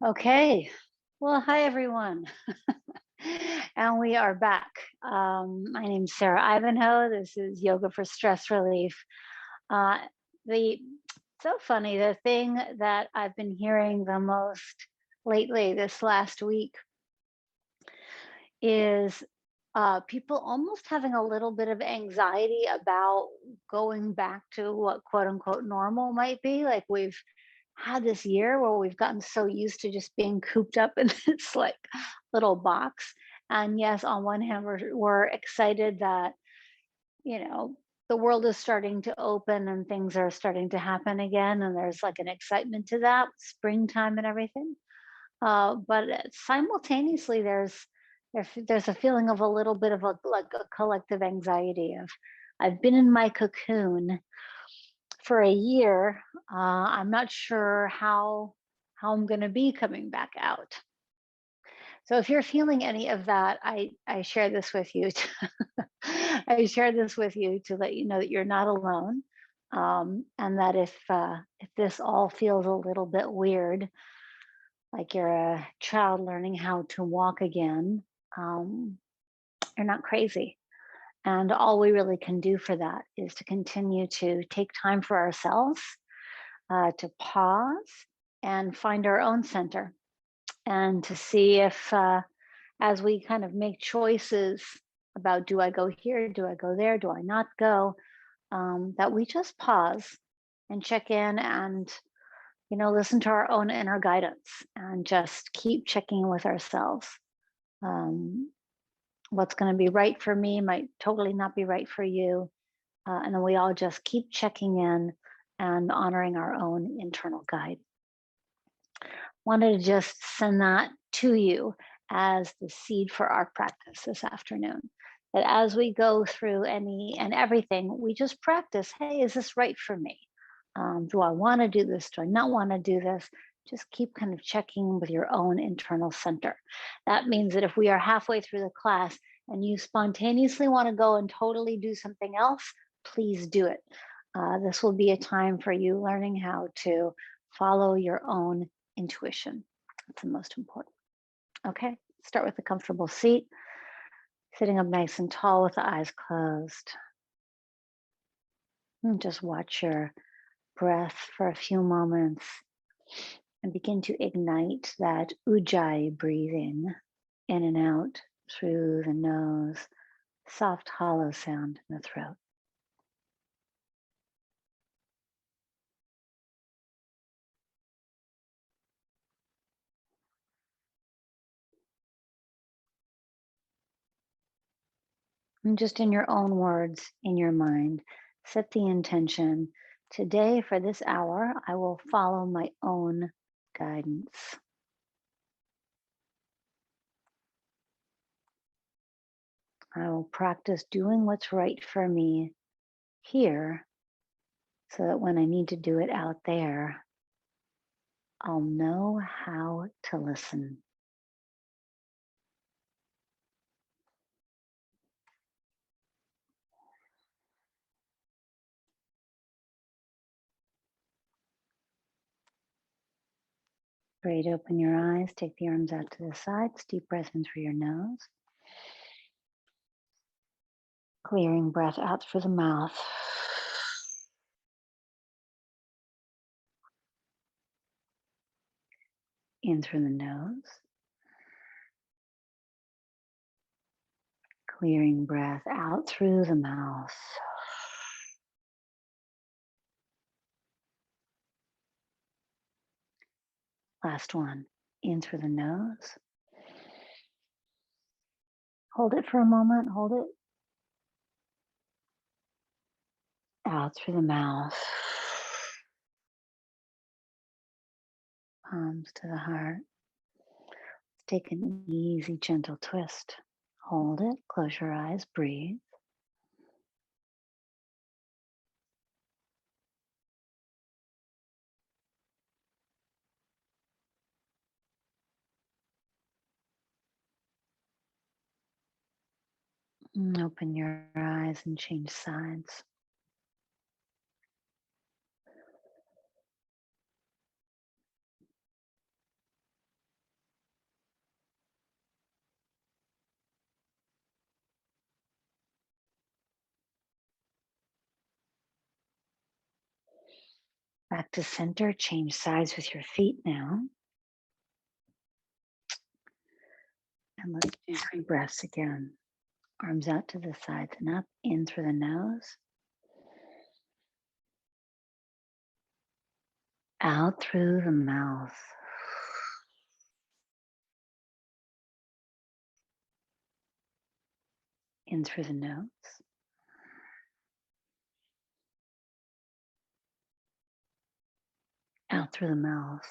Okay. Well, hi everyone. And we are back. My name's Sara Ivanhoe. This is Yoga for Stress Relief. Uh, the so funny, the thing that I've been hearing the most lately this last week is people almost having a little bit of anxiety about going back to what quote unquote normal might be. Like we've had this year where we've gotten so used to just being cooped up in this like little box. And yes, on one hand, we're excited that, you know, the world is starting to open and things are starting to happen again. And there's like an excitement to that, springtime and everything. But simultaneously, there's a feeling of a little bit of a collective anxiety of I've been in my cocoon for a year. I'm not sure how I'm going to be coming back out. So if you're feeling any of that, I share this with you. I share this with you to let you know that you're not alone, and that if this all feels a little bit weird, like you're a child learning how to walk again, um, you're not crazy. And all we really can do for that is to continue to take time for ourselves, to pause and find our own center, and to see if, as we kind of make choices about do I go here, do I go there, do I not go, that we just pause and check in and listen to our own inner guidance and just keep checking in with ourselves. Um, what's going to be right for me might totally not be right for you. And then we all just keep checking in and honoring our own internal guide. Wanted to just send that to you as the seed for our practice this afternoon. That as we go through any and everything, we just practice, hey, is this right for me? Do I want to do this? Do I not want to do this? Just keep kind of checking with your own internal center. That means that if we are halfway through the class and you spontaneously want to go and totally do something else, please do it. This will be a time for you learning how to follow your own intuition. That's the most important. Okay, start with a comfortable seat, sitting up nice and tall with the eyes closed. And just watch your breath for a few moments and begin to ignite that ujjayi breathing in and out through the nose, soft hollow sound in the throat. And just in your own words, in your mind, set the intention. Today, for this hour, I will follow my own guidance. I will practice doing what's right for me here so that when I need to do it out there, I'll know how to listen. Great. Open your eyes, take the arms out to the sides, deep breath in through your nose. Clearing breath out through the mouth. In through the nose. Clearing breath out through the mouth. Last one. In through the nose. Hold it for a moment. Hold it. Out through the mouth. Palms to the heart. Let's take an easy, gentle twist. Hold it. Close your eyes. Breathe. And open your eyes and change sides. Back to center, change sides with your feet now. And let's do 3 breaths again. Arms out to the sides and up, in through the nose. Out through the mouth. In through the nose. Out through the mouth.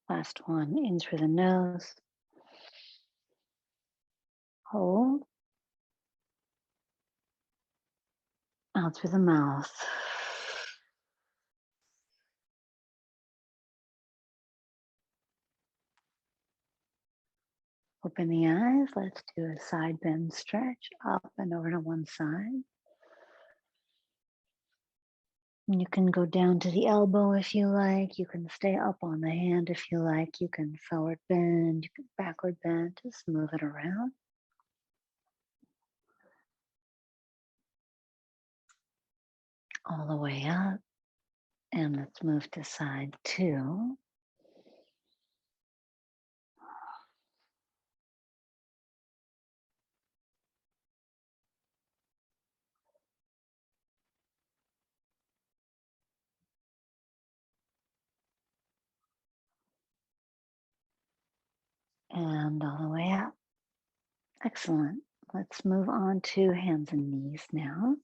Last one, in through the nose. Hold. Out through the mouth. Open the eyes. Let's do a side bend stretch, up and over to one side. And you can go down to the elbow if you like. You can stay up on the hand if you like. You can forward bend, you can backward bend. Just move it around. All the way up. And let's move to side 2. And all the way up. Excellent. Let's move on to hands and knees now.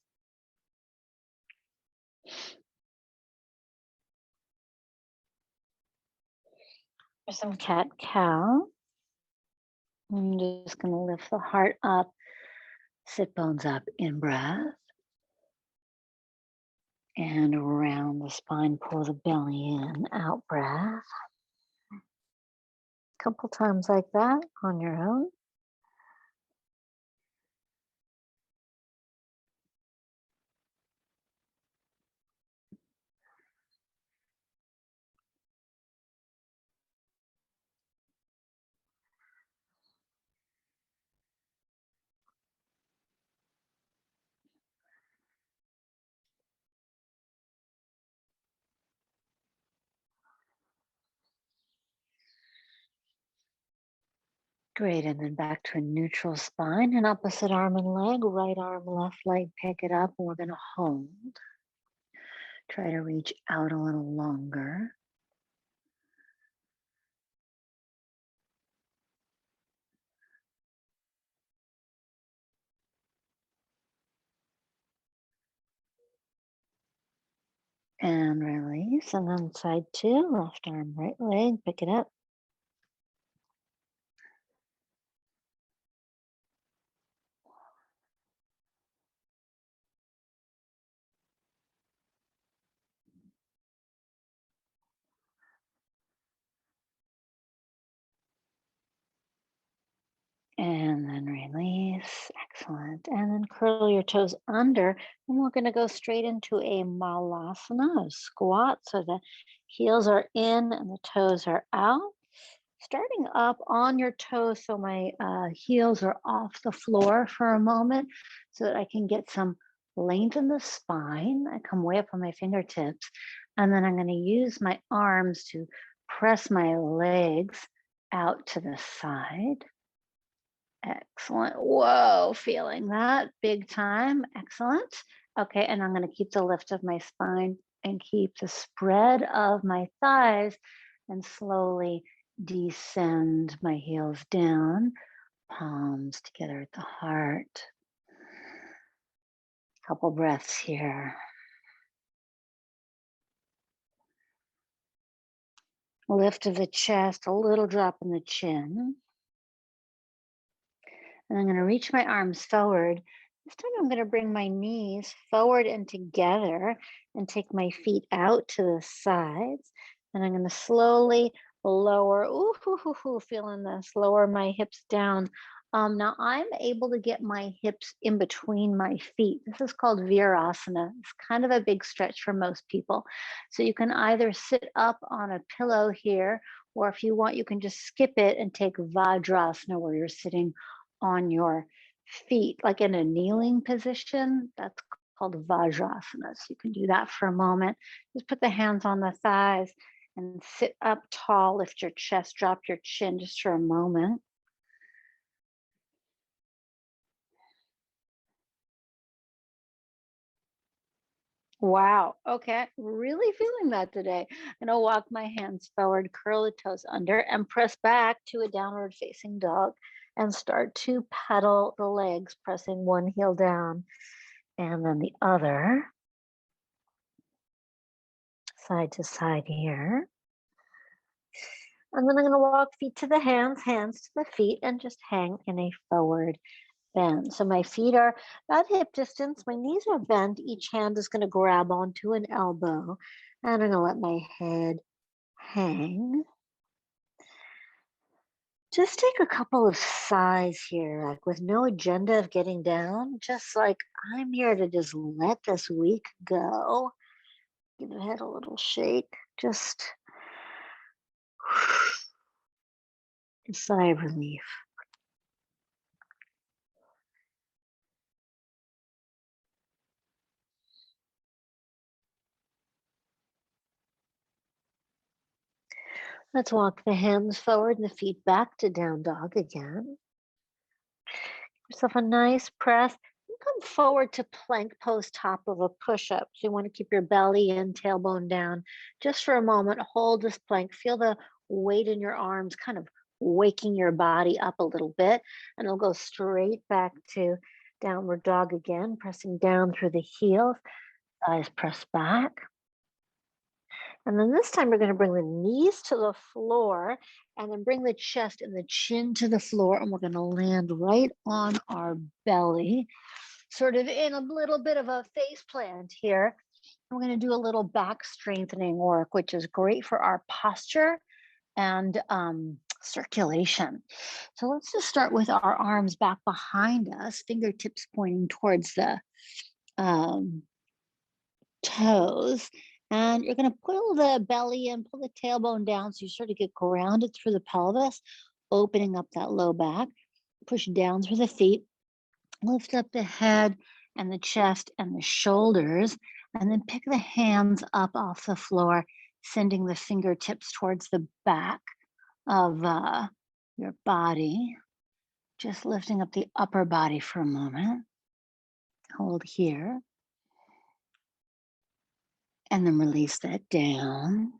For some cat-cow. I'm just going to lift the heart up, sit bones up in breath. And around the spine, pull the belly in, out breath. A couple times like that on your own. Great, and then back to a neutral spine, and opposite arm and leg, right arm, left leg, pick it up, and we're gonna hold. Try to reach out a little longer. And release, and then side 2, left arm, right leg, pick it up. And then release, excellent. And then curl your toes under, and we're gonna go straight into a malasana, a squat, so the heels are in and the toes are out. Starting up on your toes, so my heels are off the floor for a moment, so that I can get some length in the spine. I come way up on my fingertips, and then I'm gonna use my arms to press my legs out to the side. Excellent. Whoa, feeling that big time. Excellent. Okay, and I'm going to keep the lift of my spine and keep the spread of my thighs and slowly descend my heels down, palms together at the heart. Couple breaths here. Lift of the chest, a little drop in the chin. And I'm going to reach my arms forward. This time I'm going to bring my knees forward and together and take my feet out to the sides. And I'm going to slowly lower, feeling this, lower my hips down. Now I'm able to get my hips in between my feet. This is called Virasana. It's kind of a big stretch for most people. So you can either sit up on a pillow here, or if you want, you can just skip it and take Vajrasana, where you're sitting on your feet like in a kneeling position. That's called Vajrasana. So you can do that for a moment. Just put the hands on the thighs and sit up tall, lift your chest, drop your chin just for a moment. Wow. Okay. Really feeling that today. I'm going to walk my hands forward, curl the toes under, and press back to a downward facing dog and start to pedal the legs, pressing one heel down and then the other side to side here. And then I'm going to walk feet to the hands, hands to the feet, and just hang in a forward bend. So my feet are about hip distance. My knees are bent. Each hand is going to grab onto an elbow. And I'm going to let my head hang. Just take a couple of sighs here, like with no agenda of getting down. Just like I'm here to just let this week go. Give the head a little shake. Just a sigh of relief. Let's walk the hands forward and the feet back to down dog again. Give yourself a nice press. Come forward to plank pose, top of a push-up. So you want to keep your belly in, tailbone down. Just for a moment, hold this plank. Feel the weight in your arms kind of waking your body up a little bit. And it'll go straight back to downward dog again, pressing down through the heels. Thighs press back. And then this time we're going to bring the knees to the floor and then bring the chest and the chin to the floor. And we're going to land right on our belly, sort of in a little bit of a face plant here. We're going to do a little back strengthening work, which is great for our posture and circulation. So let's just start with our arms back behind us, fingertips pointing towards the toes. And you're going to pull the belly in, pull the tailbone down so you sort of get grounded through the pelvis, opening up that low back. Push down through the feet, lift up the head and the chest and the shoulders, and then pick the hands up off the floor, sending the fingertips towards the back of your body. Just lifting up the upper body for a moment. Hold here. And then release that down.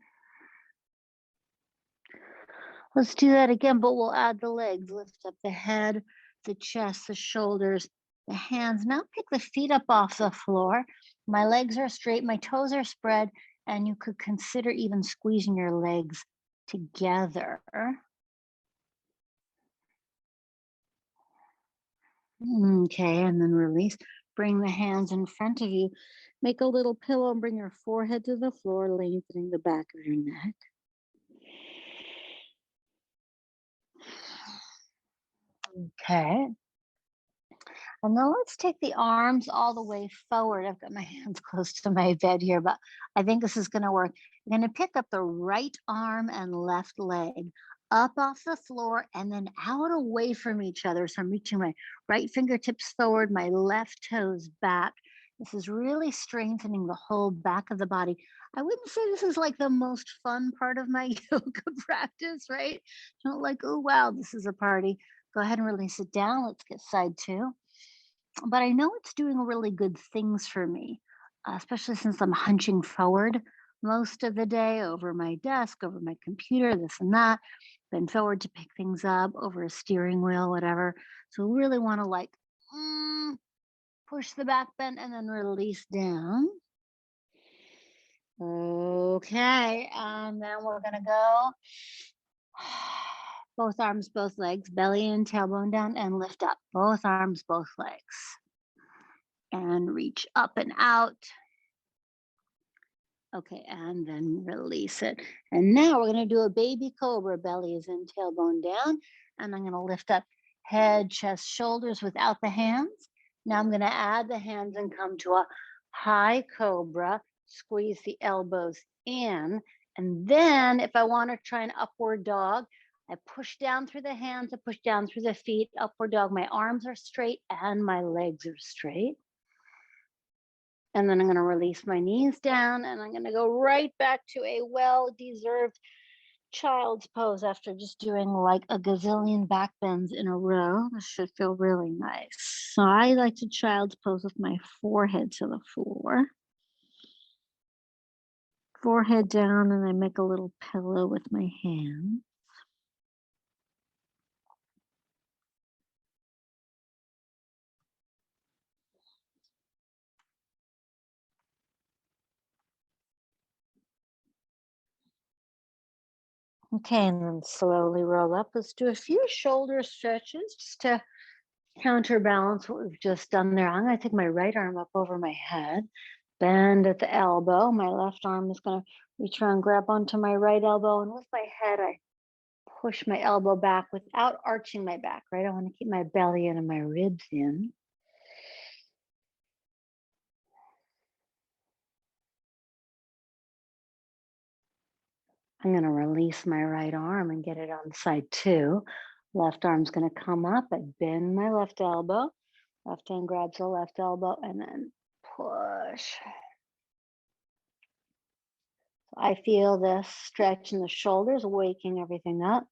Let's do that again, but we'll add the legs. Lift up the head, the chest, the shoulders, the hands. Now pick the feet up off the floor. My legs are straight, my toes are spread, and you could consider even squeezing your legs together. Okay, and then release. Bring the hands in front of you. Make a little pillow and bring your forehead to the floor, lengthening the back of your neck. Okay. And now let's take the arms all the way forward. I've got my hands close to my bed here, but I think this is going to work. You're going to pick up the right arm and left leg up off the floor and then out away from each other. So I'm reaching my right fingertips forward, my left toes back. This is really strengthening the whole back of the body. I wouldn't say this is like the most fun part of my yoga practice, right? Don't like, oh, wow, this is a party. Go ahead and release it down. Let's get side two. But I know it's doing really good things for me, especially since I'm hunching forward most of the day over my desk, over my computer, this and that. Bend forward to pick things up over a steering wheel, whatever. So really want to like push the back bend and then release down. Okay, and then we're gonna go both arms, both legs, belly and tailbone down, and lift up. Both arms, both legs. And reach up and out. Okay, and then release it. And now we're going to do a baby cobra. Belly is in, tailbone down. And I'm going to lift up head, chest, shoulders without the hands. Now I'm going to add the hands and come to a high cobra. Squeeze the elbows in. And then if I want to try an upward dog, I push down through the hands, I push down through the feet, upward dog. My arms are straight and my legs are straight. And then I'm going to release my knees down and I'm going to go right back to a well-deserved child's pose after just doing like a gazillion back bends in a row. This should feel really nice. So I like to child's pose with my forehead to the floor. Forehead down, and I make a little pillow with my hand. Okay, and then slowly roll up. Let's do a few shoulder stretches just to counterbalance what we've just done there. I'm going to take my right arm up over my head, bend at the elbow. My left arm is going to reach around, grab onto my right elbow, and with my head, I push my elbow back without arching my back, right? I want to keep my belly in and my ribs in. I'm going to release my right arm and get it on side two. Left arm's going to come up. I bend my left elbow. Left hand grabs the left elbow and then push. I feel this stretch in the shoulders, waking everything up.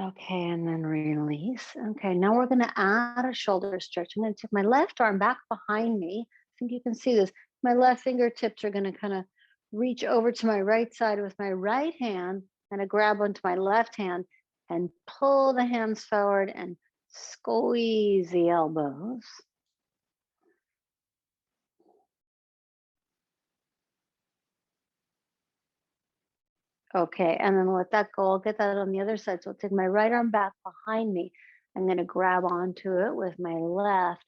Okay, and then release. Okay, now we're going to add a shoulder stretch. I'm going to take my left arm back behind me. I think you can see this. My left fingertips are going to kind of reach over to my right side with my right hand and I grab onto my left hand and pull the hands forward and squeeze the elbows. Okay, and then let that go. I'll get that on the other side. So I'll take my right arm back behind me. I'm going to grab onto it with my left,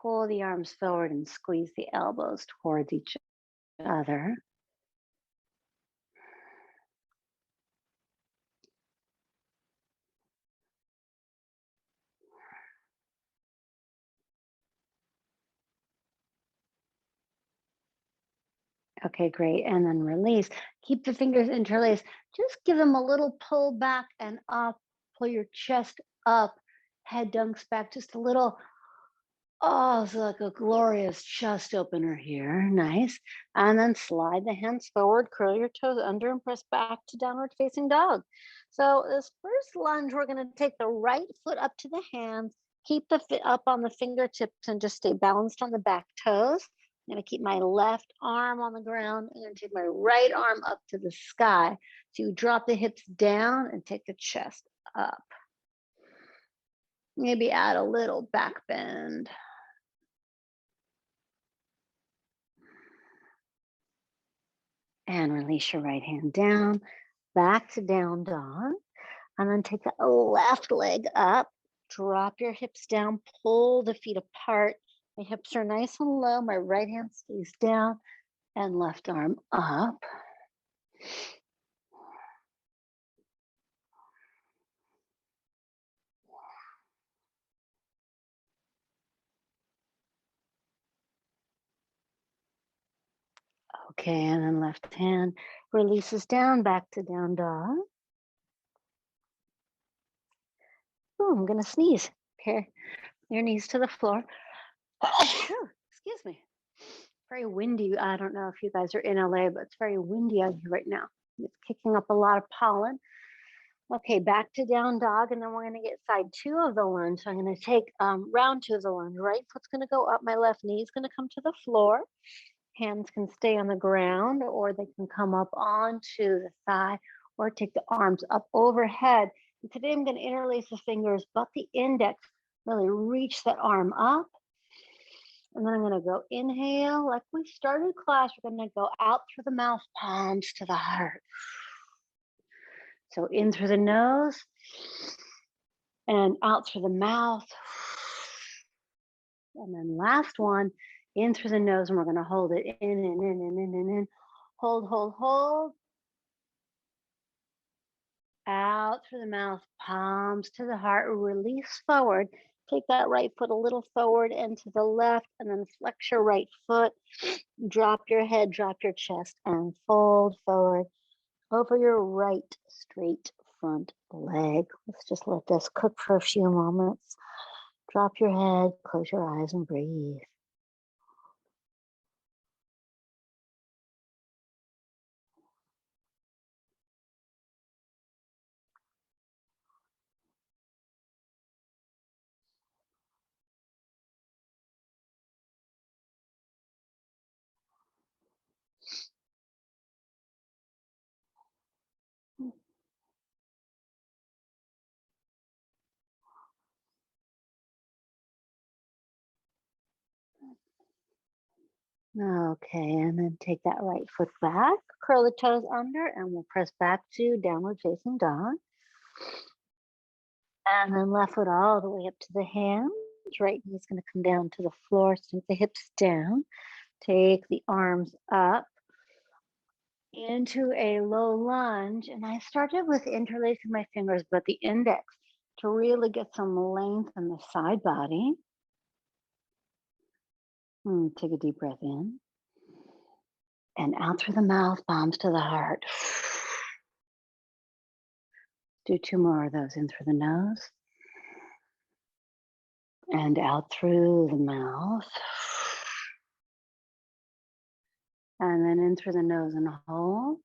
pull the arms forward and squeeze the elbows towards each other. Okay, great. And then release. Keep the fingers interlaced. Just give them a little pull back and up. Pull your chest up. Head dunks back just a little. Oh, it's like a glorious chest opener here. Nice. And then slide the hands forward, curl your toes under and press back to downward facing dog. So this first lunge, we're going to take the right foot up to the hands, keep the foot up on the fingertips and just stay balanced on the back toes. I'm going to keep my left arm on the ground. I'm going to take my right arm up to the sky. So you drop the hips down and take the chest up. Maybe add a little back bend. And release your right hand down, back to down dog. And then take the left leg up, drop your hips down, pull the feet apart. My hips are nice and low. My right hand stays down and left arm up. Okay, and then left hand releases down, back to down dog. Oh, I'm gonna sneeze. Okay, your knees to the floor. Excuse me. Very windy. I don't know if you guys are in LA, but it's very windy out here right now. It's kicking up a lot of pollen. Okay, back to down dog, and then we're going to get side two of the lunge. So I'm going to take round two of the lunge. Right foot's going to go up. My left knee is going to come to the floor. Hands can stay on the ground, or they can come up onto the thigh, or take the arms up overhead. And today I'm going to interlace the fingers, but the index really reach that arm up. And then I'm going to go inhale, like we started class. We're going to go out through the mouth, palms to the heart. So in through the nose and out through the mouth. And then last one, in through the nose, and we're going to hold it in and in and in and in. Hold, hold, hold. Out through the mouth, palms to the heart, release forward. Take that right foot a little forward and to the left, and then flex your right foot. Drop your head, drop your chest, and fold forward over your right straight front leg. Let's just let this cook for a few moments. Drop your head, close your eyes, and breathe. Okay, and then take that right foot back, curl the toes under, and we'll press back to downward facing dog. And then left foot all the way up to the hands. Right knee's going to come down to the floor, sink the hips down. Take the arms up into a low lunge. And I started with interlacing my fingers, but the index to really get some length in the side body. Take a deep breath in. And out through the mouth, palms to the heart. Do 2 more of those. In through the nose. And out through the mouth. And then in through the nose and hold.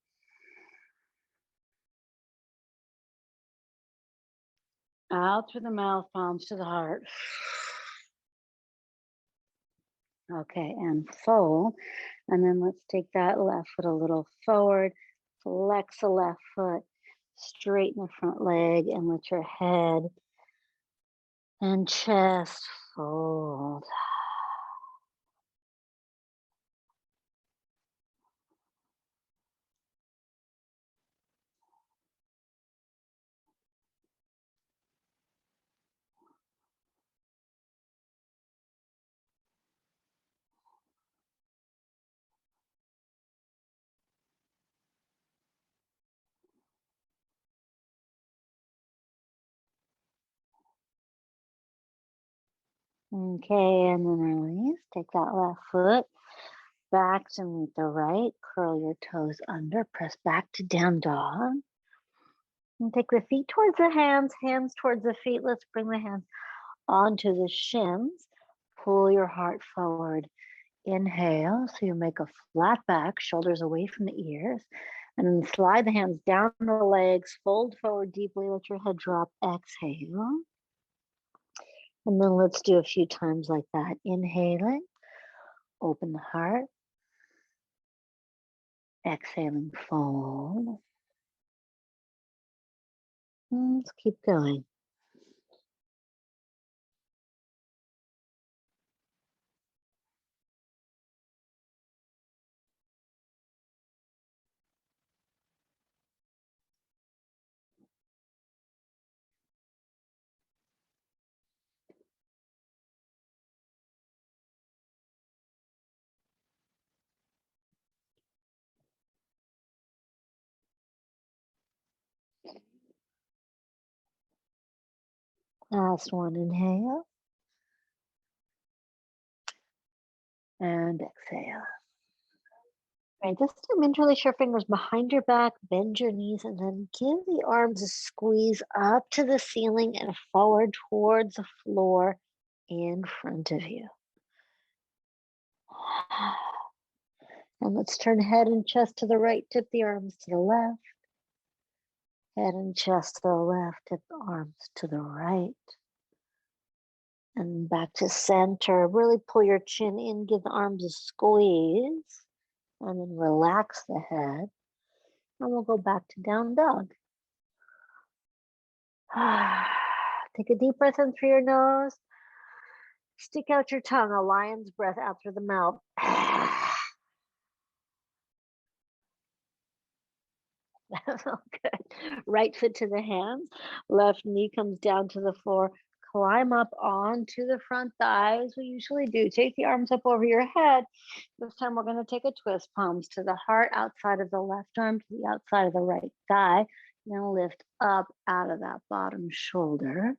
Out through the mouth, palms to the heart. Okay, and fold. And then let's take that left foot a little forward. Flex the left foot. Straighten the front leg and let your head and chest fold. Okay, and then release. Take that left foot back to meet the right. Curl your toes under. Press back to down dog. And take the feet towards the hands, hands towards the feet. Let's bring the hands onto the shins. Pull your heart forward. Inhale, so you make a flat back, shoulders away from the ears. And then slide the hands down the legs, fold forward deeply, let your head drop. Exhale. And then let's do a few times like that. Inhaling, open the heart. Exhaling, fold. Let's keep going. Last one, inhale. And exhale. Right, this time interlace your fingers behind your back, bend your knees, and then give the arms a squeeze up to the ceiling and forward towards the floor in front of you. And let's turn head and chest to the right, tip the arms to the left. Head and chest to the left, tip the arms to the right. And back to center. Really pull your chin in, give the arms a squeeze. And then relax the head. And we'll go back to down dog. Take a deep breath in through your nose. Stick out your tongue, a lion's breath out through the mouth. Good. Right foot to the hands. Left knee comes down to the floor. Climb up onto the front thigh, as we usually do. Take the arms up over your head. This time we're going to take a twist. Palms to the heart, outside of the left arm to the outside of the right thigh. Now lift up out of that bottom shoulder.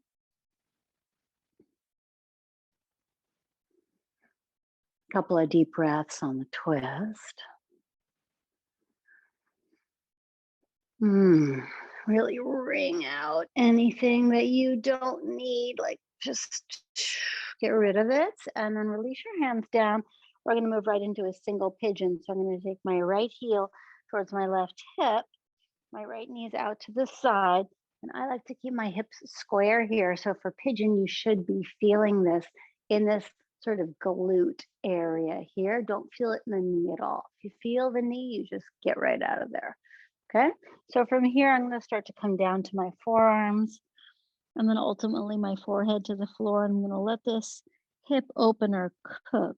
Couple of deep breaths on the twist. Really wring out anything that you don't need, like just get rid of it and then release your hands down. We're going to move right into a single pigeon. So I'm going to take my right heel towards my left hip, my right knee is out to the side, and I like to keep my hips square here. So for pigeon, you should be feeling this in this sort of glute area here. Don't feel it in the knee at all. If you feel the knee, you just get right out of there. Okay, so from here, I'm going to start to come down to my forearms and then ultimately my forehead to the floor. I'm going to let this hip opener cook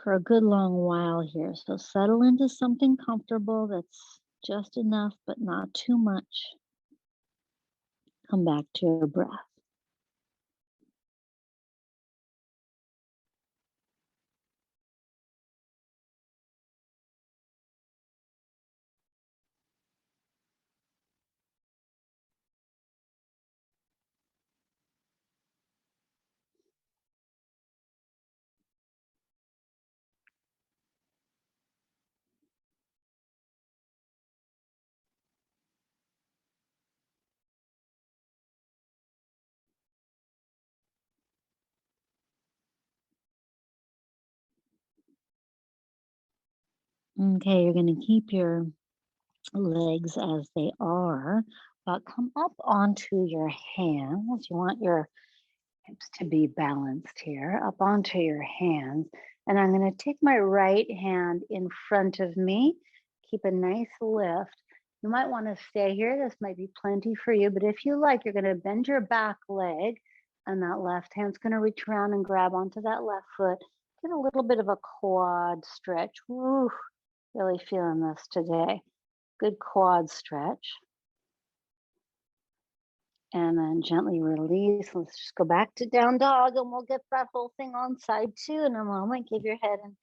for a good long while here. So settle into something comfortable that's just enough, but not too much. Come back to your breath. Okay, you're going to keep your legs as they are, but come up onto your hands. You want your hips to be balanced here, up onto your hands. And I'm going to take my right hand in front of me, keep a nice lift. You might want to stay here. This might be plenty for you, but if you like, you're going to bend your back leg and that left hand's going to reach around and grab onto that left foot. Get a little bit of a quad stretch. Woo, really feeling this today. Good quad stretch. And then gently release. Let's just go back to down dog and we'll get that whole thing on side two in a moment. Give your head and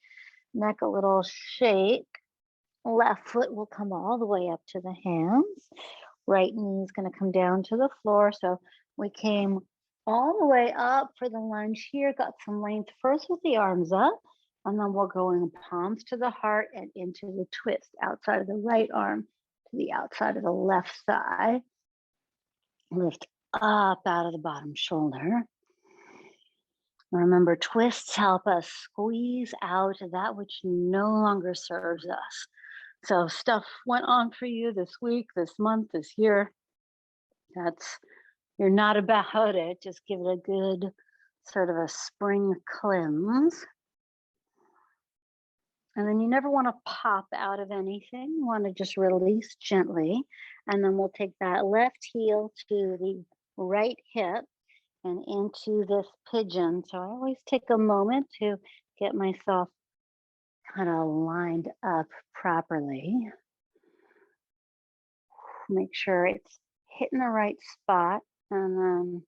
neck a little shake. Left foot will come all the way up to the hands. Right knee is going to come down to the floor. So we came all the way up for the lunge here. Got some length first with the arms up. And then we'll go in palms to the heart and into the twist outside of the right arm to the outside of the left thigh. Lift up out of the bottom shoulder. Remember, twists help us squeeze out that which no longer serves us. So if stuff went on for you this week, this month, this year, you're not about it. Just give it a good sort of a spring cleanse. And then you never want to pop out of anything. You want to just release gently. And then we'll take that left heel to the right hip and into this pigeon. So I always take a moment to get myself kind of lined up properly. Make sure it's hitting the right spot and then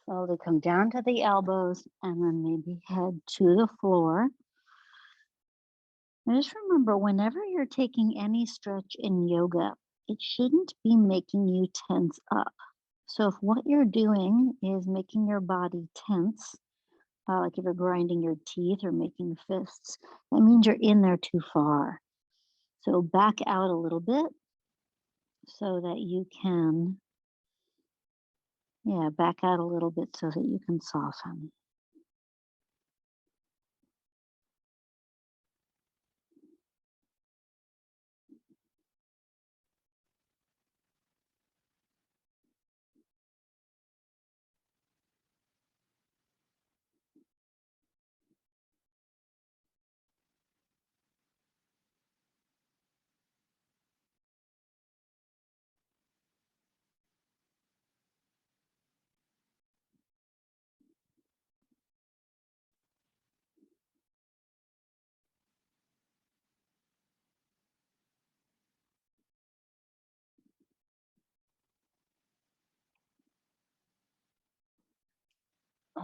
slowly come down to the elbows and then maybe head to the floor. And just remember, whenever you're taking any stretch in yoga, it shouldn't be making you tense up. So if what you're doing is making your body tense, like if you're grinding your teeth or making fists, that means you're in there too far. So back out a little bit so that you can, back out a little bit so that you can soften.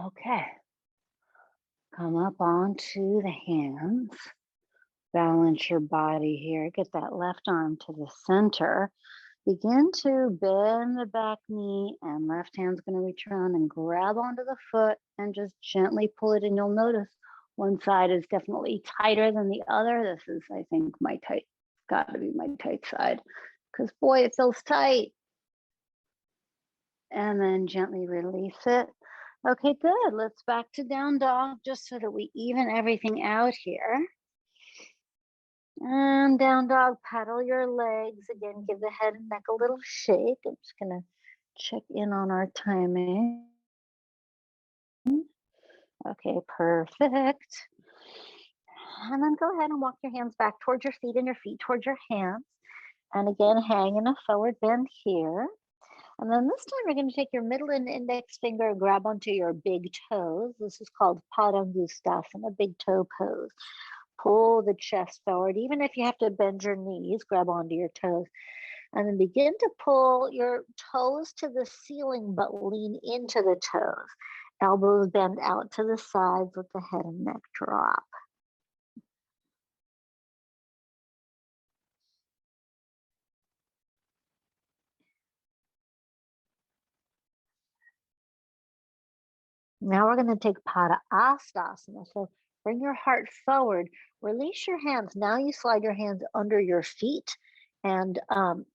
Okay. Come up onto the hands. Balance your body here. Get that left arm to the center. Begin to bend the back knee and left hand's going to reach around and grab onto the foot and just gently pull it in. You'll notice One side is definitely tighter than the other. This is, I think, my tight, got to be my tight side, because boy, it feels tight. And then gently release it. Okay, good. Let's back to down dog, just so that we even everything out here. And down dog, paddle your legs. Again, give the head and neck a little shake. I'm just gonna check in on our timing. Okay, perfect. And then go ahead and walk your hands back towards your feet and your feet towards your hands. And again, hang in a forward bend here. And then this time, you're going to take your middle and index finger, grab onto your big toes. This is called Garudasana, big toe pose. Pull the chest forward. Even if you have to bend your knees, grab onto your toes. And then begin to pull your toes to the ceiling, but lean into the toes. Elbows bend out to the sides, let the head and neck drop. Now we're going to take Padasana. So bring your heart forward, release your hands. Now you slide your hands under your feet. And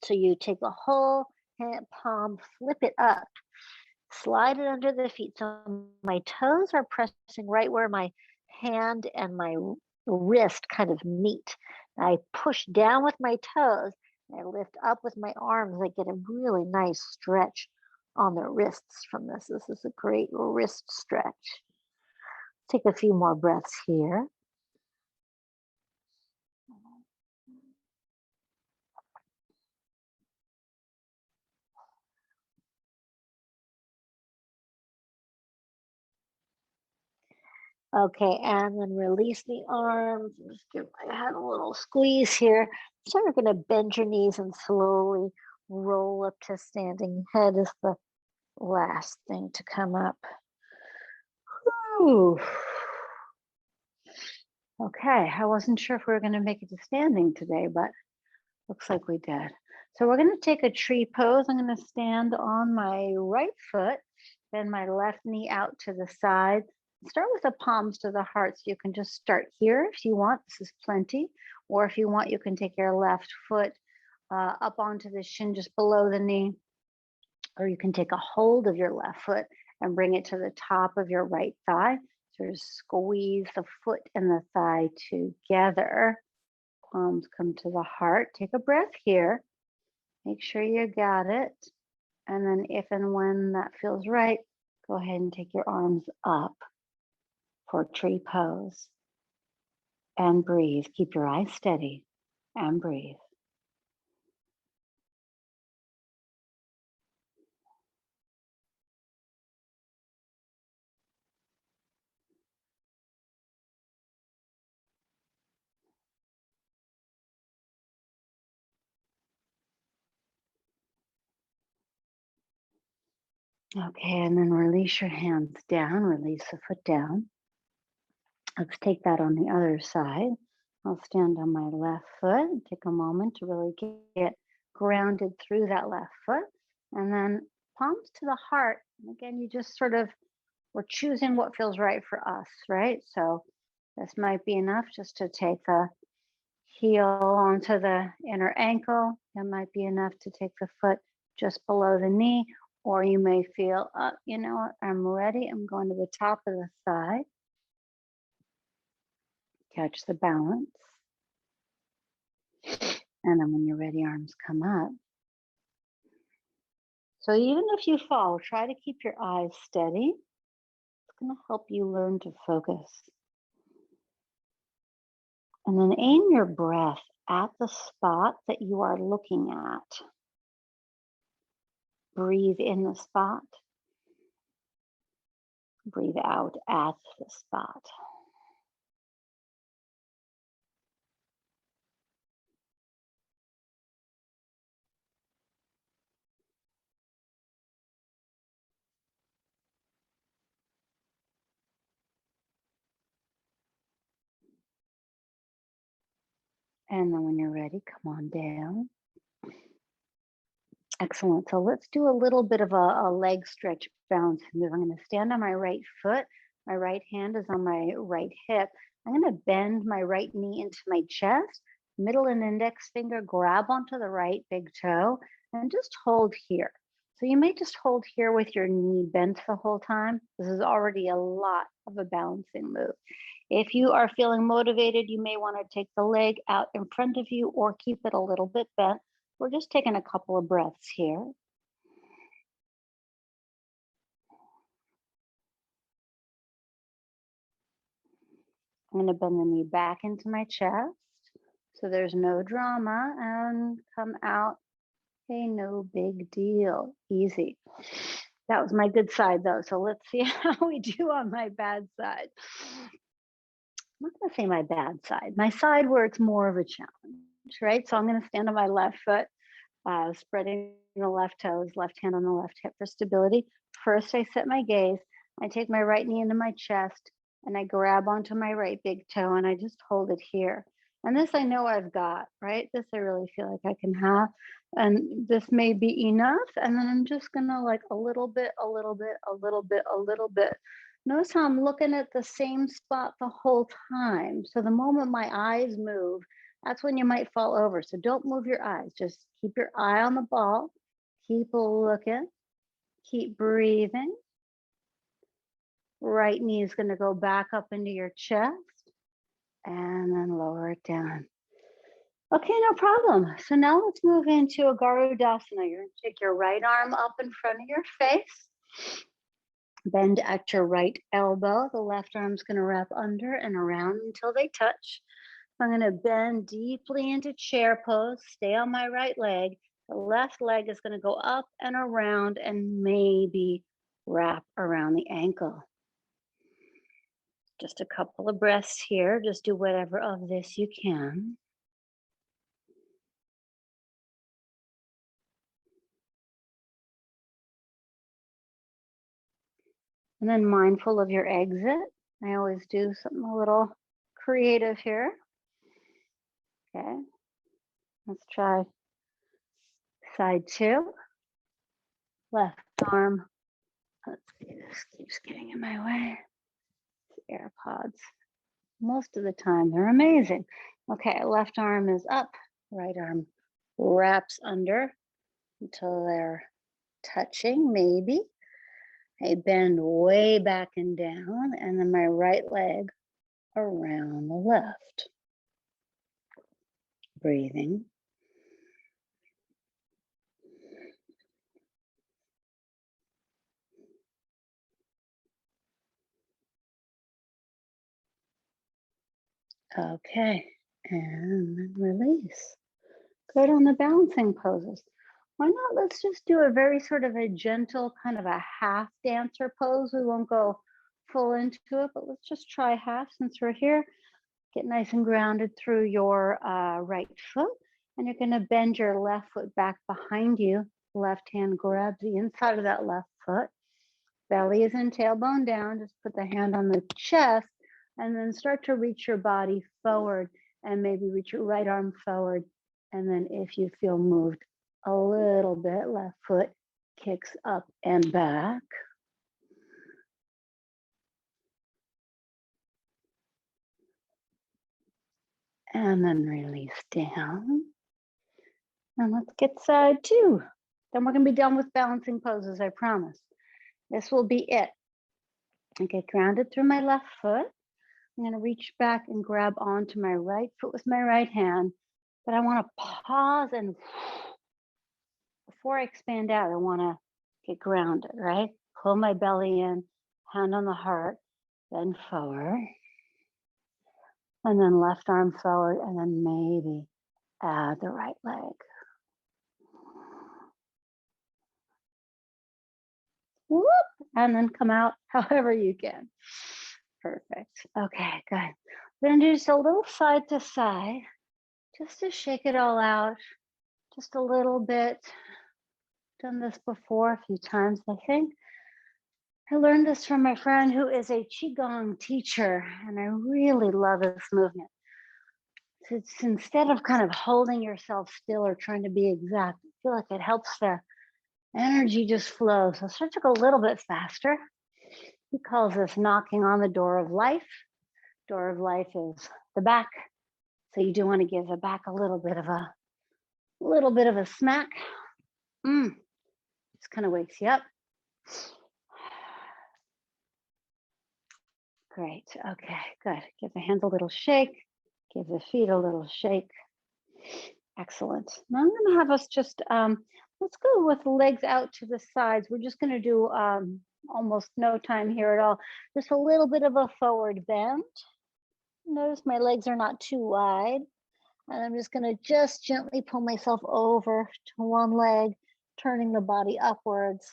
so you take a whole hand, palm, flip it up, slide it under the feet. So my toes are pressing right where my hand and my wrist kind of meet. I push down with my toes. I lift up with my arms. I get a really nice stretch on the wrists from this. This is a great wrist stretch. Take a few more breaths here. Okay, and then release the arms. Just give my head a little squeeze here. So you're going to bend your knees and slowly roll up to standing. Head is the last thing to come up. Whew. Okay, I wasn't sure if we were going to make it to standing today, but looks like we did. So we're going to take a tree pose. I'm going to stand on my right foot, bend my left knee out to the side. Start with the palms to the heart. So you can just start here if you want. This is plenty. Or if you want, you can take your left foot up onto the shin just below the knee. Or you can take a hold of your left foot and bring it to the top of your right thigh. So just squeeze the foot and the thigh together. Palms come to the heart. Take a breath here. Make sure you got it. And then if and when that feels right, go ahead and take your arms up for tree pose. And breathe. Keep your eyes steady and breathe. Okay, and then release your hands down. Release the foot down. Let's take that on the other side. I'll stand on my left foot and take a moment to really get grounded through that left foot. And then palms to the heart. And again, you just sort of, we're choosing what feels right for us, right? So this might be enough just to take the heel onto the inner ankle. It might be enough to take the foot just below the knee, or you may feel, you know what, I'm ready. I'm going to the top of the thigh. Catch the balance. And then when you're ready, arms come up. So even if you fall, try to keep your eyes steady. It's going to help you learn to focus. And then aim your breath at the spot that you are looking at. Breathe in the spot. Breathe out at the spot. And then when you're ready, come on down. Excellent. So let's do a little bit of a leg stretch bounce move. I'm going to stand on my right foot, My right hand is on my right hip. I'm going to bend my right knee into my chest. Middle and index finger grab onto the right big toe and just hold here. So you may just hold here with your knee bent the whole time. This is already a lot of a balancing move. If you are feeling motivated, you may want to take the leg out in front of you or keep it a little bit bent. We're just taking a couple of breaths here. I'm going to bend the knee back into my chest so there's no drama and come out. Hey, no big deal. Easy. That was my good side though. So let's see how we do on my bad side. I'm not going to say my bad side, my side where it's more of a challenge, right? So I'm going to stand on my left foot, spreading the left toes, left hand on the left hip for stability. First, I set my gaze. I take my right knee into my chest and I grab onto my right big toe and I just hold it here. And this I know I've got, right? This I really feel like I can have. And this may be enough. And then I'm just gonna like a little bit, a little bit, a little bit, a little bit. Notice how I'm looking at the same spot the whole time. So the moment my eyes move, that's when you might fall over. So don't move your eyes. Just keep your eye on the ball. Keep looking. Keep breathing. Right knee is going to go back up into your chest and then lower it down. Okay, no problem. So now let's move into a Garudasana. You're going to take your right arm up in front of your face. Bend at your right elbow. The left arm's going to wrap under and around until they touch. I'm going to bend deeply into chair pose. Stay on my right leg. The left leg is going to go up and around and maybe wrap around the ankle. Just a couple of breaths here. Just do whatever of this you can. And then mindful of your exit. I always do something a little creative here. Okay. Let's try side two. Left arm. Let's see, this keeps getting in my way. AirPods. Most of the time, they're amazing. Okay, left arm is up, right arm wraps under until they're touching, maybe. I bend way back and down, and then my right leg around the left. Breathing. Okay, and then release. Good on the balancing poses. Why not? Let's just do a very sort of a gentle kind of a half dancer pose. We won't go full into it, but let's just try half since we're here. Get nice and grounded through your right foot. And you're going to bend your left foot back behind you. Left hand grabs the inside of that left foot. Belly is in, tailbone down. Just put the hand on the chest and then start to reach your body forward and maybe reach your right arm forward. And then if you feel moved a little bit, left foot kicks up and back. And then release down. And let's get side two. Then we're going to be done with balancing poses, I promise. This will be it. I get grounded through my left foot. I'm going to reach back and grab onto my right foot with my right hand. But I want to pause and before I expand out, I want to get grounded, right? Pull my belly in, hand on the heart, then forward. And then left arm forward, and then maybe add the right leg. Whoop, and then come out however you can. Perfect. Okay, good. We're going to do just a little side to side, just to shake it all out, just a little bit. Done this before a few times, I think. I learned this from my friend who is a Qigong teacher, and I really love this movement. It's instead of kind of holding yourself still or trying to be exact, I feel like it helps the energy just flow. So start to go a little bit faster. He calls this knocking on the door of life. Door of life is the back. So you do want to give the back a little bit of a smack. Just kind of wakes you up. Great. Okay, good. Give the hands a little shake. Give the feet a little shake. Excellent. Now I'm going to have us just, let's go with the legs out to the sides. We're just going to do almost no time here at all. Just a little bit of a forward bend. Notice my legs are not too wide. And I'm just going to just gently pull myself over to one leg, turning the body upwards.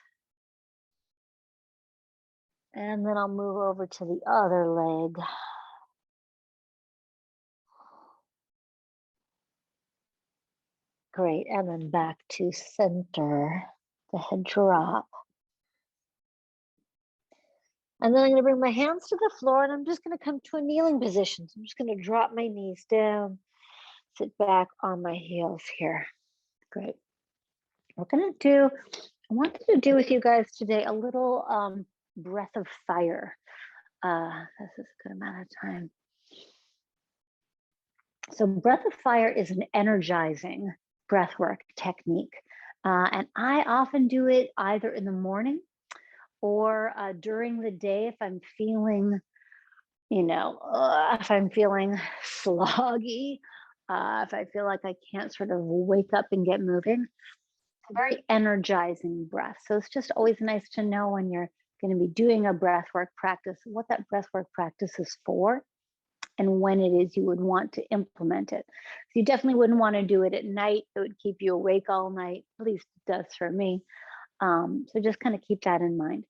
And then I'll move over to the other leg. Great, and then back to center, the head drop. And then I'm gonna bring my hands to the floor and I'm just gonna come to a kneeling position. So I'm just gonna drop my knees down, sit back on my heels here. Great. I wanted to do with you guys today a little breath of fire. This is a good amount of time. So breath of fire is an energizing breathwork technique. And I often do it either in the morning or during the day if I'm feeling, if I'm feeling sloggy, if I feel like I can't sort of wake up and get moving. It's a very energizing breath. So it's just always nice to know when you're going to be doing a breathwork practice, what that breathwork practice is for and when it is you would want to implement it. So you definitely wouldn't want to do it at night. It would keep you awake all night, at least it does for me. So just kind of keep that in mind.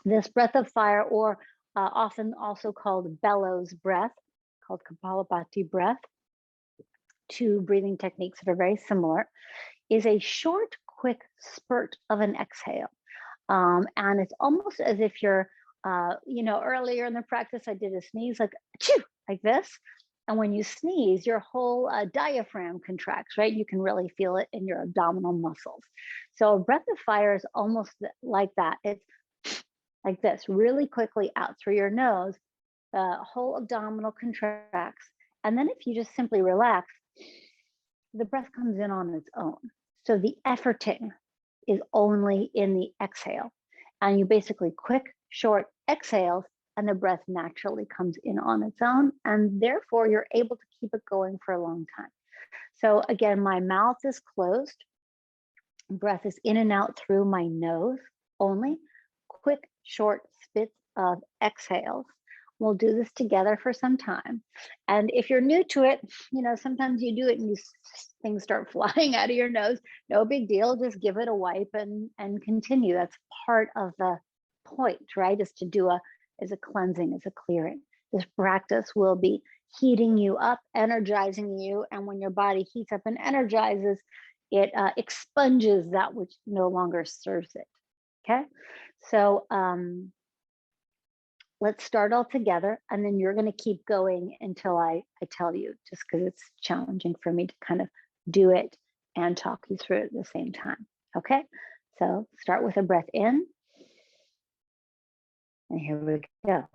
This breath of fire, or often also called bellows breath, called Kapalabhati breath, two breathing techniques that are very similar, is a short, quick spurt of an exhale. And it's almost as if you're, earlier in the practice, I did a sneeze like, achoo, like this. And when you sneeze, your whole diaphragm contracts, right? You can really feel it in your abdominal muscles. So a breath of fire is almost like that. It's like this, really quickly out through your nose, the whole abdominal contracts. And then if you just simply relax, the breath comes in on its own. So the efforting is only in the exhale. And you basically quick, short exhales, and the breath naturally comes in on its own. And therefore, you're able to keep it going for a long time. So again, my mouth is closed. Breath is in and out through my nose only. Quick, short spits of exhales. We'll do this together for some time. And if you're new to it, sometimes you do it and things start flying out of your nose. No big deal. Just give it a wipe and continue. That's part of the point, right? Is to do as a cleansing, as a clearing. This practice will be heating you up, energizing you. And when your body heats up and energizes, it expunges that which no longer serves it. Okay. So, let's start all together, and then you're going to keep going until I tell you, just because it's challenging for me to kind of do it and talk you through it at the same time. Okay, so start with a breath in, and here we go.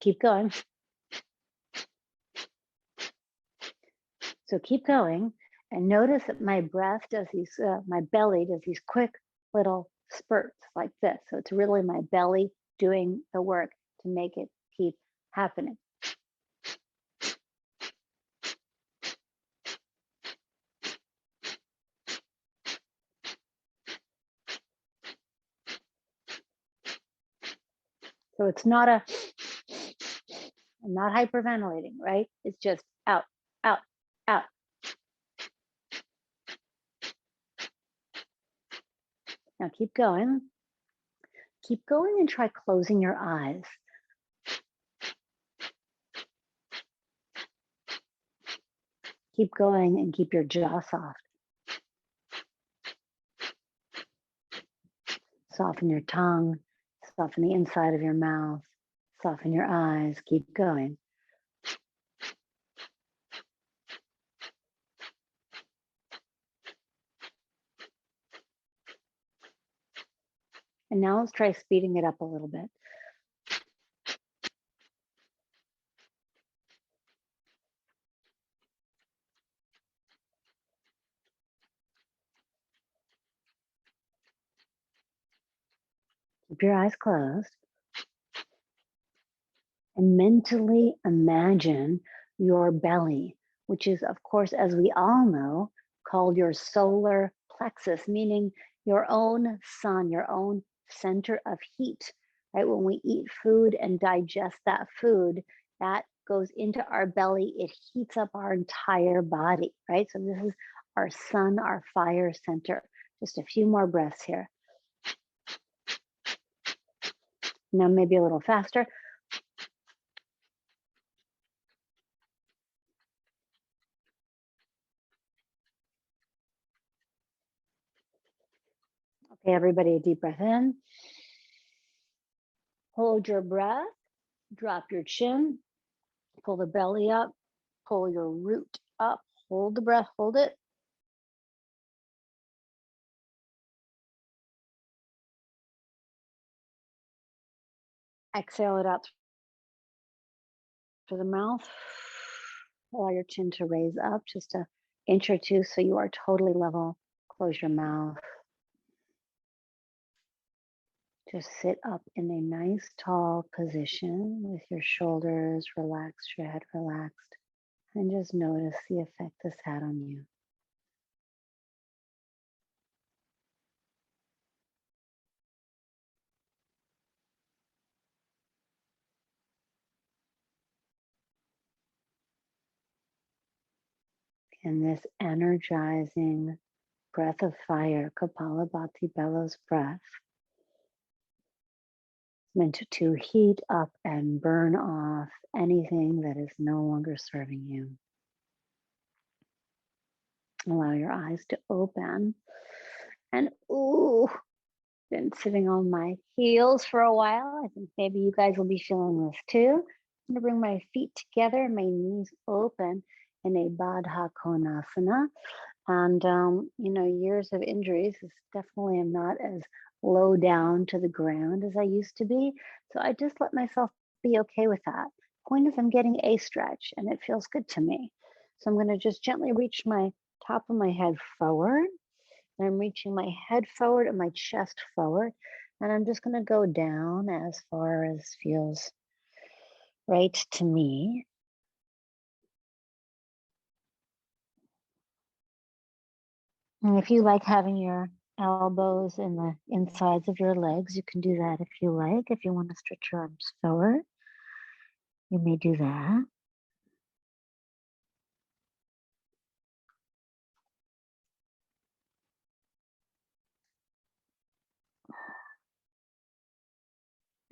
Keep going. So keep going, and notice that my breath does these, my belly does these quick little spurts like this. So it's really my belly doing the work to make it keep happening. So it's not I'm not hyperventilating, right? It's just out, out, out. Now keep going. Keep going and try closing your eyes. Keep going and keep your jaw soft. Soften your tongue, soften the inside of your mouth, soften your eyes, keep going. And now let's try speeding it up a little bit. Keep your eyes closed and mentally imagine your belly, which is, of course, as we all know, called your solar plexus, meaning your own sun, your own center of heat, right? When we eat food and digest that food, that goes into our belly, it heats up our entire body, right? So this is our sun, our fire center. Just a few more breaths here. Now, maybe a little faster. Okay, everybody, a deep breath in. Hold your breath, drop your chin, pull the belly up, pull your root up, hold the breath, hold it. Exhale it out through the mouth. Allow your chin to raise up just an inch or two so you are totally level. Close your mouth. Just sit up in a nice tall position with your shoulders relaxed, your head relaxed, and just notice the effect this had on you. And this energizing breath of fire, Kapalabhati bellows breath, meant to heat up and burn off anything that is no longer serving you. Allow your eyes to open. And ooh, been sitting on my heels for a while. I think maybe you guys will be feeling this too. I'm gonna bring my feet together, my knees open in a Baddha Konasana. And, years of injuries is definitely am not as low down to the ground as I used to be. So I just let myself be okay with that. Point is, I'm getting a stretch and it feels good to me. So I'm going to just gently reach my top of my head forward. And I'm reaching my head forward and my chest forward. And I'm just going to go down as far as feels right to me. And if you like having your elbows in the insides of your legs, you can do that if you like. If you want to stretch your arms forward, you may do that.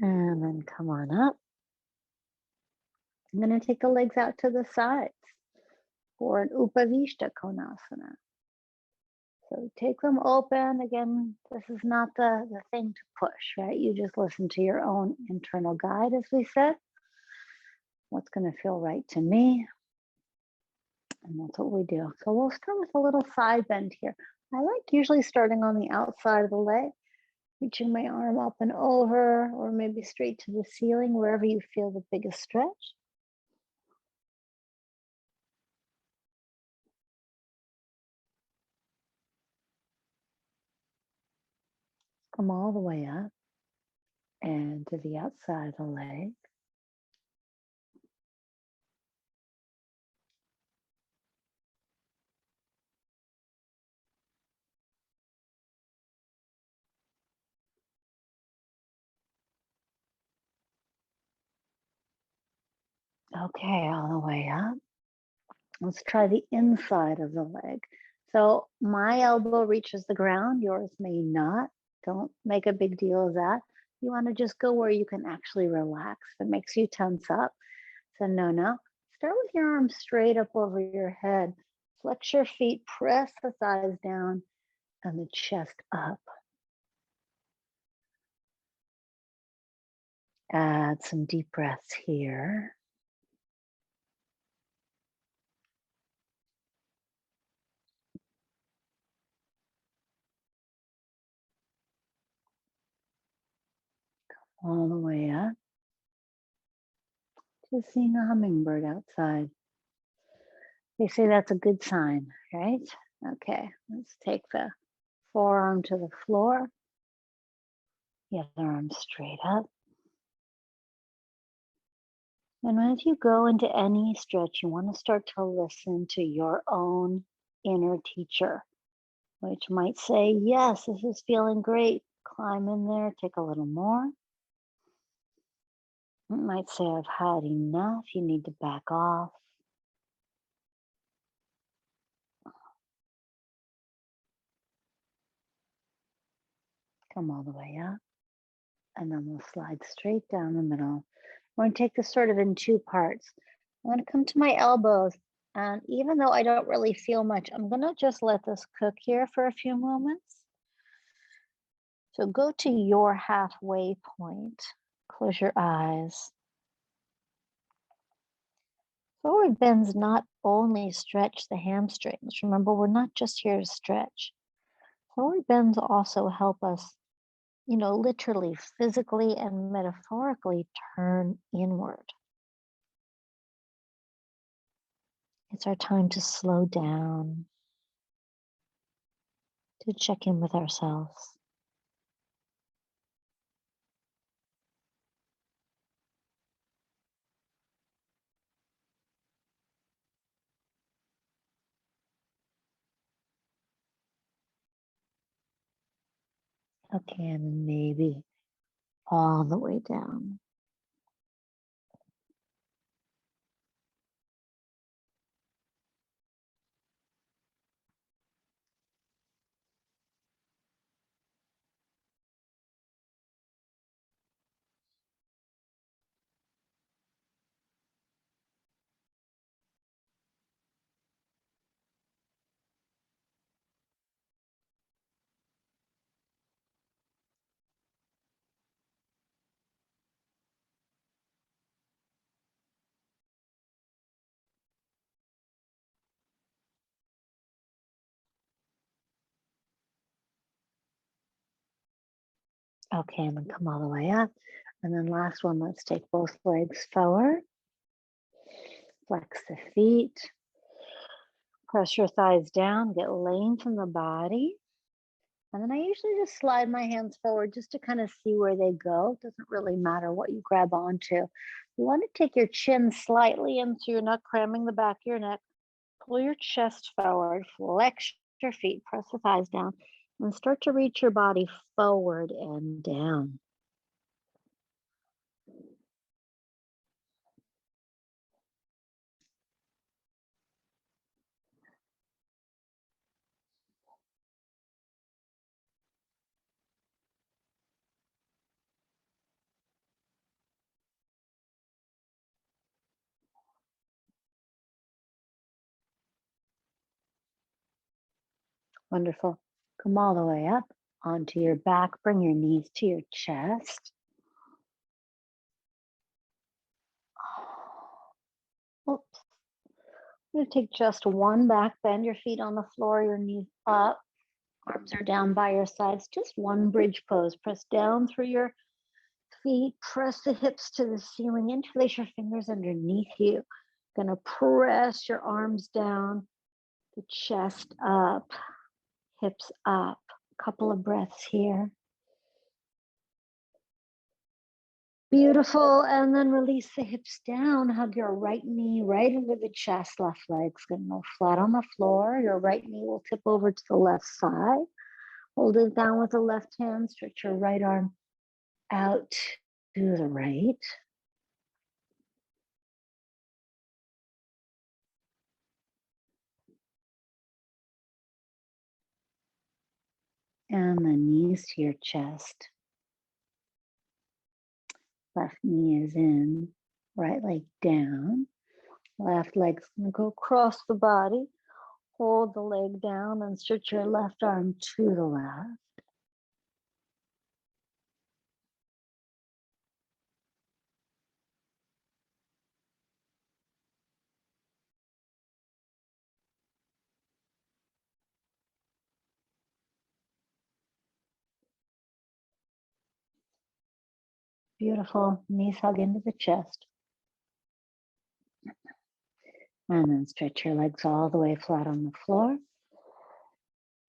And then come on up. I'm going to take the legs out to the sides for an Upavishta Konasana. So take them open. Again, this is not the thing to push, right? You just listen to your own internal guide, as we said. What's going to feel right to me? And that's what we do. So we'll start with a little side bend here. I like usually starting on the outside of the leg, reaching my arm up and over, or maybe straight to the ceiling, wherever you feel the biggest stretch. Come all the way up and to the outside of the leg. Okay, all the way up. Let's try the inside of the leg. So my elbow reaches the ground, yours may not. Don't make a big deal of that. You want to just go where you can actually relax. If it makes you tense up, so no. Start with your arms straight up over your head. Flex your feet, press the thighs down and the chest up. Add some deep breaths here. all the way up to seeing a hummingbird outside. They say that's a good sign, right? Okay, let's take the forearm to the floor, the other arm straight up. And as you go into any stretch, you want to start to listen to your own inner teacher, which might say, yes, this is feeling great. Climb in there, take a little more. It might say, I've had enough. You need to back off. Come all the way up. And then we'll slide straight down the middle. We're going to take this sort of in two parts. I'm going to come to my elbows. And even though I don't really feel much, I'm going to just let this cook here for a few moments. So go to your halfway point. Close your eyes. Forward bends not only stretch the hamstrings. Remember, we're not just here to stretch. Forward bends also help us, literally, physically, and metaphorically turn inward. It's our time to slow down, to check in with ourselves. Okay, and maybe all the way down. Okay, and then come all the way up. And then last one, let's take both legs forward. Flex the feet. Press your thighs down, get length in the body. And then I usually just slide my hands forward just to kind of see where they go. It doesn't really matter what you grab onto. You want to take your chin slightly in so you're not cramming the back of your neck. Pull your chest forward, flex your feet, press the thighs down, and start to reach your body forward and down. Wonderful. Come all the way up onto your back. Bring your knees to your chest. Oops. I'm going to take just one back bend, your feet on the floor, your knees up, arms are down by your sides. Just one bridge pose. Press down through your feet, press the hips to the ceiling, interlace your fingers underneath you. Going to press your arms down, the chest up, hips up. A couple of breaths here. Beautiful. And then release the hips down. Hug your right knee right into the chest. Left leg's going to go flat on the floor. Your right knee will tip over to the left side. Hold it down with the left hand. Stretch your right arm out to the right. And the knees to your chest. Left knee is in, right leg down. Left leg's gonna go across the body. Hold the leg down and stretch your left arm to the left. Beautiful. Knees hug into the chest. And then stretch your legs all the way flat on the floor.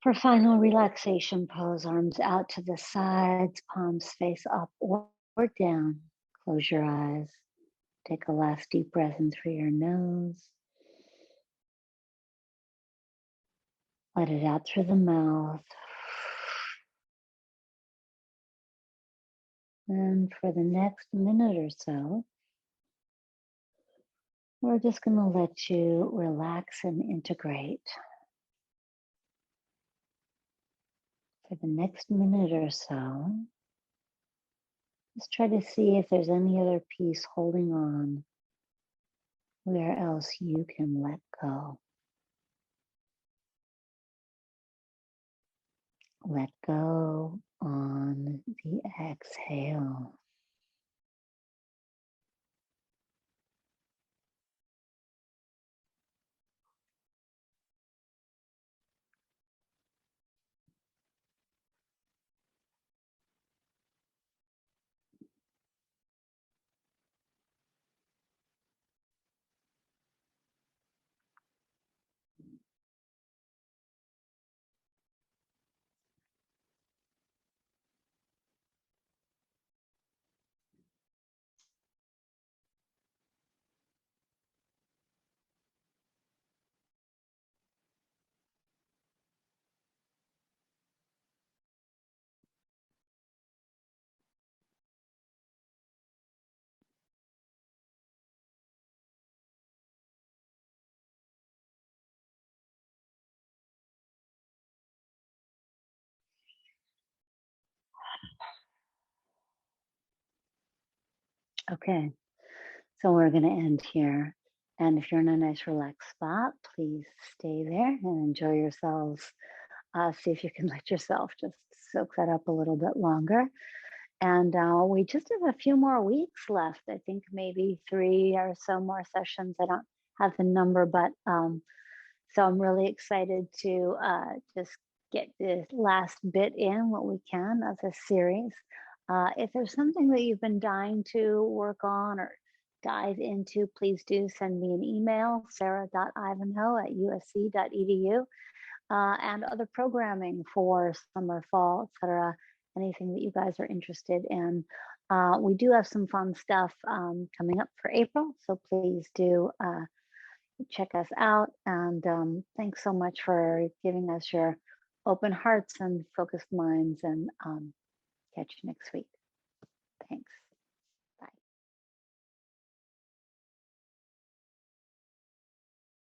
For final relaxation pose, arms out to the sides, palms face up or down. Close your eyes. Take a last deep breath in through your nose. Let it out through the mouth. And for the next minute or so, we're just going to let you relax and integrate. For the next minute or so, just try to see if there's any other piece holding on, where else you can let go. Let go on the exhale. Okay, so we're going to end here. And if you're in a nice relaxed spot, please stay there and enjoy yourselves. See if you can let yourself just soak that up a little bit longer. And we just have a few more weeks left. I think maybe 3 or so more sessions. I don't have the number, but so I'm really excited to just get this last bit in what we can of this series. If there's something that you've been dying to work on or dive into, please do send me an email, sarah.ivanhoe@usc.edu, and other programming for summer, fall, etc. Anything that you guys are interested in. We do have some fun stuff coming up for April, so please do check us out. And thanks so much for giving us your open hearts and focused minds. And catch you next week. Thanks.